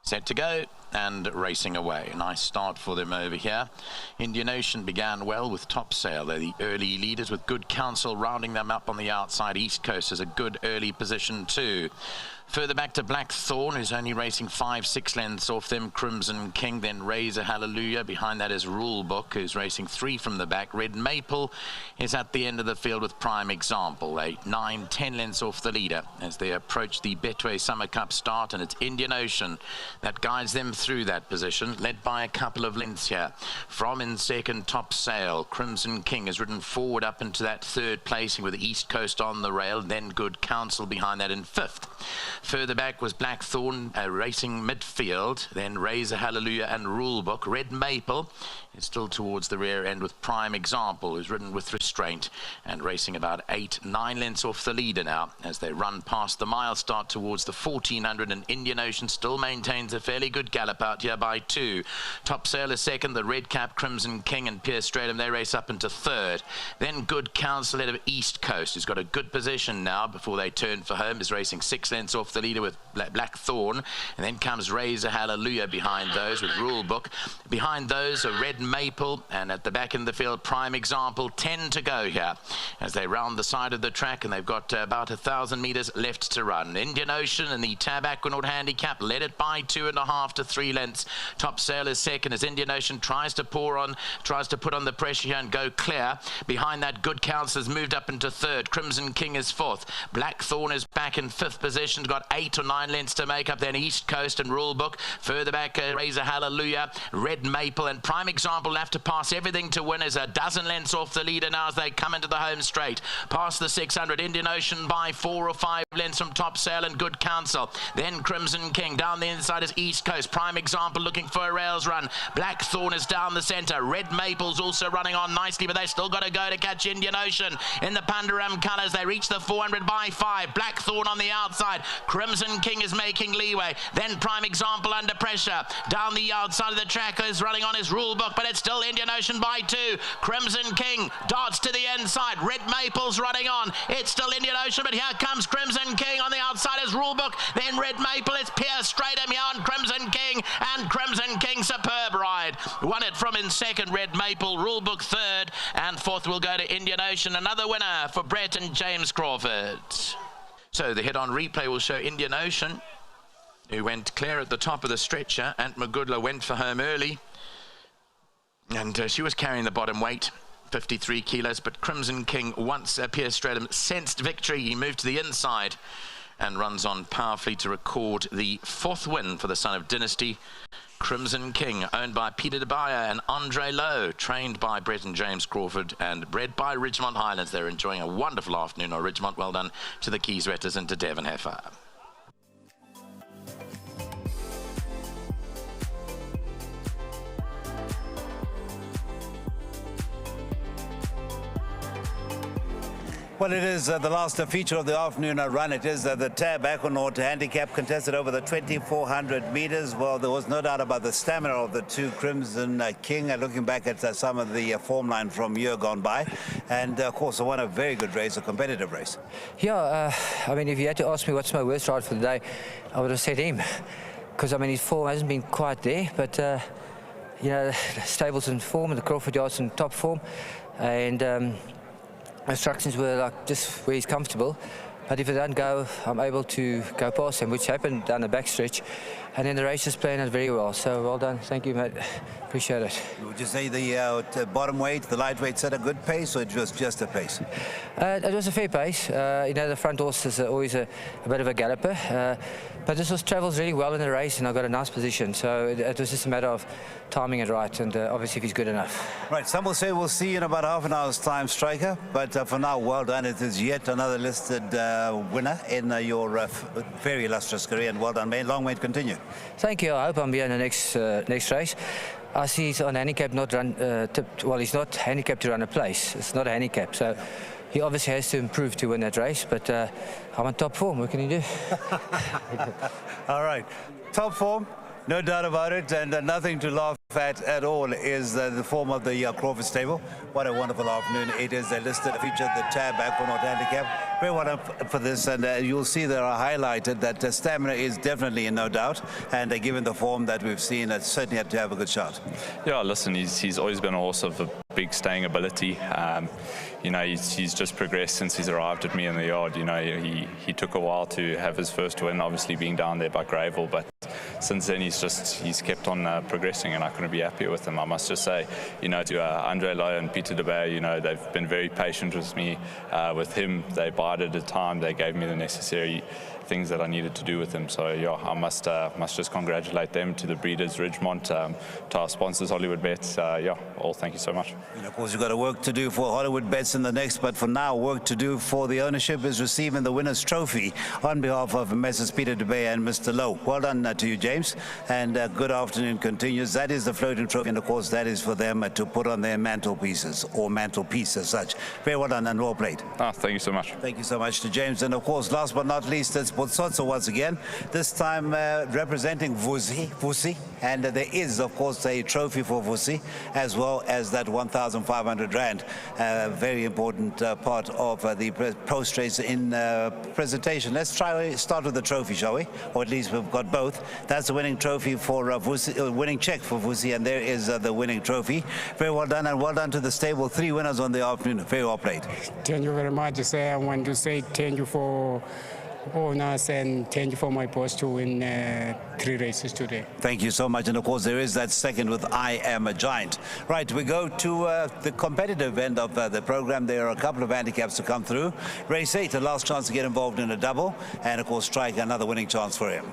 Set to go and racing away. Nice start for them over here. Indian Ocean began well with Top Sail. They're the early leaders with Good Counsel rounding them up on the outside. East Coast is a good early position too. Further back to Blackthorn, who's only racing 5-6 lengths off them. Crimson King, then Razor Hallelujah. Behind that is Rulebook, who's racing 3 from the back. Red Maple is at the end of the field with Prime Example. 9-10 lengths off the leader as they approach the Betway Summer Cup start, and it's Indian Ocean that guides them through that position, led by a couple of lengths here. From in second, Top Sail. Crimson King has ridden forward up into that third placing with East Coast on the rail, then Good Counsel behind that in fifth. Further back was Blackthorn racing midfield, then Razor Hallelujah and Rulebook. Red Maple is still towards the rear end with Prime Example, who's ridden with restraint and racing about 8-9 lengths off the leader now as they run past the mile start towards the 1400, and Indian Ocean still maintains a fairly good gallop out here by 2. Top Sail is second, the Red Cap, Crimson King and Pierce Stratum, they race up into third. Then Good Counsel out of East Coast, who's got a good position now before they turn for home, is racing 6 lengths off the leader with Blackthorn, and then comes Razor Hallelujah behind those with Rulebook. Behind those are Red Maple, and at the back in the field Prime Example. 10 to go here as they round the side of the track, and they've got about 1,000 meters left to run. Indian Ocean and the Tab Aquanaut handicap led it by 2.5 to 3 lengths. Top Sail is second as Indian Ocean tries to put on the pressure here and go clear. Behind that, Good Counsel has moved up into third. Crimson King is fourth. Blackthorn is back in fifth position, got 8 or 9 lengths to make up. Then East Coast and Rulebook. Further back, Razor Hallelujah, Red Maple and Prime Example will have to pass everything to win as a dozen lengths off the leader now as they come into the home straight. Past the 600, Indian Ocean by 4 or 5 lengths from Top Sail and Good Counsel. Then Crimson King. Down the inside is East Coast. Prime Example looking for a rails run. Blackthorn is down the centre. Red Maple's also running on nicely, but they still got to go to catch Indian Ocean. In the Pandaram colours, they reach the 400 by 5. Blackthorn on the outside. Crimson King is making leeway. Then Prime Example under pressure. Down the outside of the track is running on his Rulebook, but it's still Indian Ocean by 2. Crimson King darts to the inside. Red Maple's running on. It's still Indian Ocean, but here comes Crimson King. On the outside is Rulebook. Then Red Maple. It's Pierce Stratum here on Crimson King, and Crimson King superb ride. Won it from in second, Red Maple. Rulebook third, and fourth will go to Indian Ocean. Another winner for Brett and James Crawford. So the head-on replay will show Indian Ocean, who went clear at the top of the stretcher. Ant Magudla went for home early, and she was carrying the bottom weight, 53 kilos, but Crimson King, once Pierce Stratum sensed victory, he moved to the inside and runs on powerfully to record the 4th win for the son of Dynasty. Crimson King, owned by Peter DeBayer and Andre Lowe, trained by Brett and James Crawford and bred by Ridgemont Highlands. They're enjoying a wonderful afternoon on Ridgemont. Well done to the Kieswetters and to Devon Heifer. Well, it is the last feature of the afternoon run. It is the Tab Aquanaut handicap contested over the 2,400 meters. Well, there was no doubt about the stamina of the two. Crimson King, looking back at some of the form line from year gone by. And, of course, won a very good race, a competitive race. Yeah, I mean, if you had to ask me what's my worst ride for the day, I would have said him. Because, I mean, his form hasn't been quite there. But, you know, the stable's in form and the Crawford Yard's in top form. And instructions were like just where he's comfortable, but if it doesn't go, I'm able to go past him, which happened down the backstretch, and then the race is playing it very well. So well done, thank you, mate. Appreciate it. Would you say the bottom weight, the lightweight, set a good pace, or it was just a pace? It was a fair pace. You know, the front horse is always a bit of a galloper, but this travels really well in the race, and I got a nice position. So it was just a matter of timing it right, and obviously if he's good enough. Right, some will say we'll see you in about half an hour's time, Striker, but for now, well done. It is yet another listed winner in your very illustrious career, and well done, mate. Long way to continue. Thank you. I hope I'm here in the next race. I see he's on handicap, not run. Well, he's not handicapped to run a place. It's not a handicap, so he obviously has to improve to win that race. But I'm on top form. What can he do? All right, top form. No doubt about it, and nothing to laugh at all is the form of the Crawford stable. What a wonderful afternoon it is. They listed featured the tab back on handicap. Very well for this, and you'll see there are highlighted that stamina is definitely in no doubt, and given the form that we've seen, certainly had to have a good shot. Yeah, listen, he's always been a horse of a big staying ability. You know, he's just progressed since he's arrived at me in the yard. You know, he took a while to have his first win, obviously being down there by Gravel, but since then he's kept on progressing, and I couldn't be happier with him. I must just say, you know, to Andre Lowe and Peter de Beer, you know, they've been very patient with me. With him, they bided the time. They gave me the necessary things that I needed to do with him. So yeah, I must just congratulate them, to the breeders, Ridgemont, to our sponsors, Hollywood Bets. Yeah, all thank you so much. And of course, you've got a work to do for Hollywood Bets in the next, but for now, work to do for the ownership is receiving the winner's trophy on behalf of Messrs. Peter de Beer and Mr. Lowe. Well done to you, James, and good afternoon continues. That is the floating trophy, and of course, that is for them to put on their mantelpieces, or mantelpiece as such. Very well done and well played. Thank you so much. Thank you so much to James, and of course, last but not least, it's Botsotso once again, this time representing Vusi, and there is, of course, a trophy for Vusi, as well as that 1,500 Rand, very important part of the post-race in presentation. Let's start with the trophy, shall we? Or at least we've got both. That's the winning trophy for Vusi, winning check for Vusi, and there is the winning trophy. Very well done, and well done to the stable. 3 winners on the afternoon. Very well played. Thank you very much. I want to say thank you for owners, and thank you for my boss to win 3 races today. Thank you so much, and of course there is that second with I Am a Giant. Right, we go to the competitive end of the program. There are a couple of handicaps to come through. Race 8, a last chance to get involved in a double, and of course Strike, another winning chance for him.